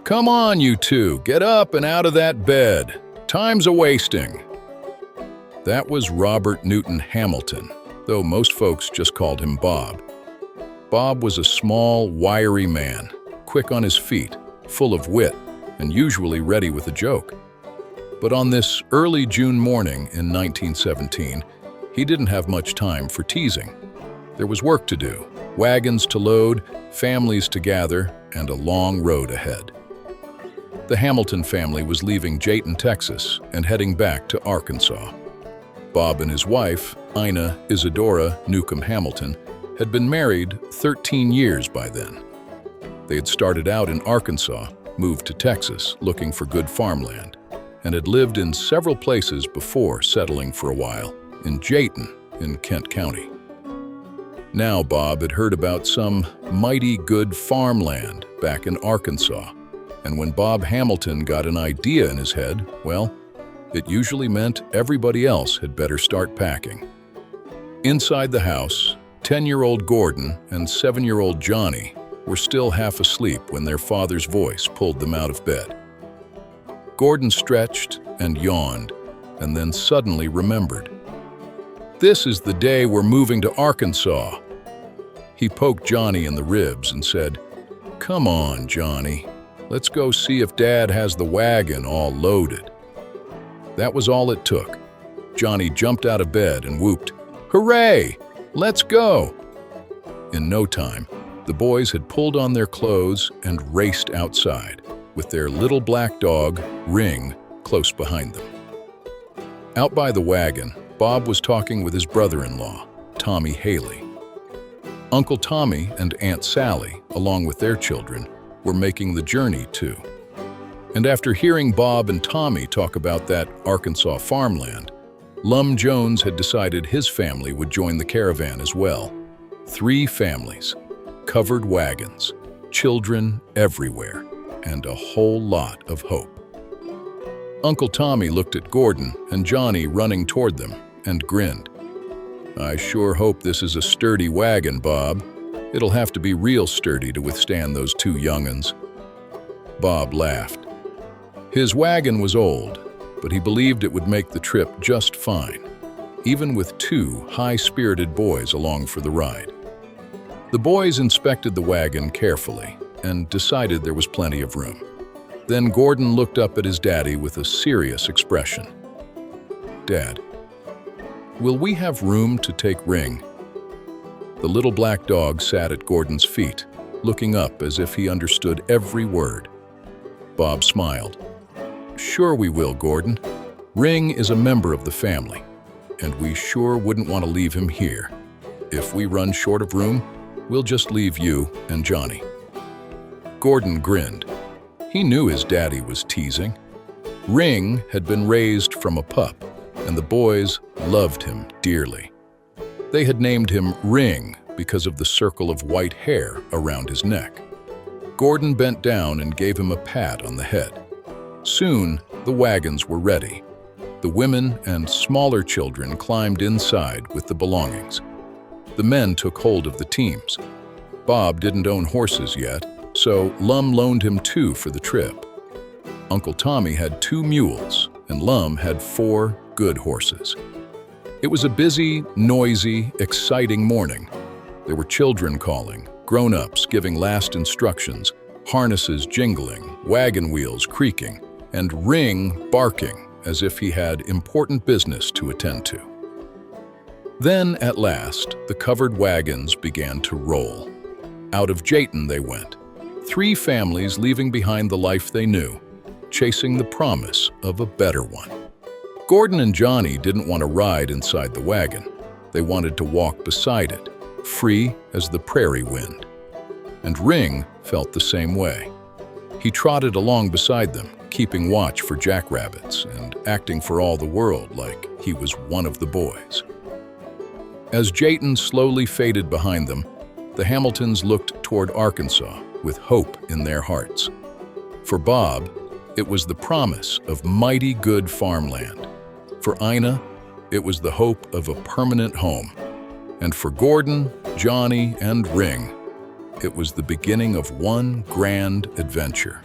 "Come on, you two, get up and out of that bed. Time's a-wasting." That was Robert Newton Hamilton, though most folks just called him Bob. Bob was a small, wiry man, quick on his feet, full of wit, and usually ready with a joke. But on this early June morning in 1917, he didn't have much time for teasing. There was work to do, wagons to load, families to gather, and a long road ahead. The Hamilton family was leaving Jayton, Texas, and heading back to Arkansas. Bob and his wife, Ina Isadora Newcomb Hamilton, had been married 13 years by then. They had started out in Arkansas, moved to Texas looking for good farmland, and had lived in several places before settling for a while in Jayton in Kent County. Now Bob had heard about some mighty good farmland back in Arkansas, and when Bob Hamilton got an idea in his head, well, it usually meant everybody else had better start packing. Inside the house, 10-year-old Gordon and 7-year-old Johnie were still half asleep when their father's voice pulled them out of bed. Gordon stretched and yawned, and then suddenly remembered. "This is the day we're moving to Arkansas." He poked Johnie in the ribs and said, "Come on, Johnie, let's go see if Dad has the wagon all loaded." That was all it took. Johnie jumped out of bed and whooped, "Hooray! Let's go!" In no time, the boys had pulled on their clothes and raced outside, with their little black dog, Ring, close behind them. Out by the wagon, Bob was talking with his brother-in-law, Tommy Haley. Uncle Tommy and Aunt Sally, along with their children, were making the journey too. And after hearing Bob and Tommy talk about that Arkansas farmland, Lum Jones had decided his family would join the caravan as well. 3 families, covered wagons, children everywhere, and a whole lot of hope. Uncle Tommy looked at Gordon and Johnie running toward them and grinned. "I sure hope this is a sturdy wagon, Bob. It'll have to be real sturdy to withstand those 2 young'uns." Bob laughed. His wagon was old, but he believed it would make the trip just fine, even with 2 high-spirited boys along for the ride. The boys inspected the wagon carefully and decided there was plenty of room. Then Gordon looked up at his daddy with a serious expression. "Dad, will we have room to take Ring?" The little black dog sat at Gordon's feet, looking up as if he understood every word. Bob smiled. "Sure we will, Gordon. Ring is a member of the family, and we sure wouldn't want to leave him here. If we run short of room, we'll just leave you and Johnie." Gordon grinned. He knew his daddy was teasing. Ring had been raised from a pup, and the boys loved him dearly. They had named him Ring because of the circle of white hair around his neck. Gordon bent down and gave him a pat on the head. Soon, the wagons were ready. The women and smaller children climbed inside with the belongings. The men took hold of the teams. Bob didn't own horses yet, so Lum loaned him 2 for the trip. Uncle Tommy had 2 mules, and Lum had 4 good horses. It was a busy, noisy, exciting morning. There were children calling, grown-ups giving last instructions, harnesses jingling, wagon wheels creaking, and Ring barking as if he had important business to attend to. Then, at last, the covered wagons began to roll. Out of Jayton they went, 3 families leaving behind the life they knew, chasing the promise of a better one. Gordon and Johnie didn't want to ride inside the wagon. They wanted to walk beside it, free as the prairie wind. And Ring felt the same way. He trotted along beside them, keeping watch for jackrabbits and acting for all the world like he was one of the boys. As Jayton slowly faded behind them, the Hamiltons looked toward Arkansas with hope in their hearts. For Bob, it was the promise of mighty good farmland. For Ina, it was the hope of a permanent home. And for Gordon, Johnie, and Ring, it was the beginning of one grand adventure.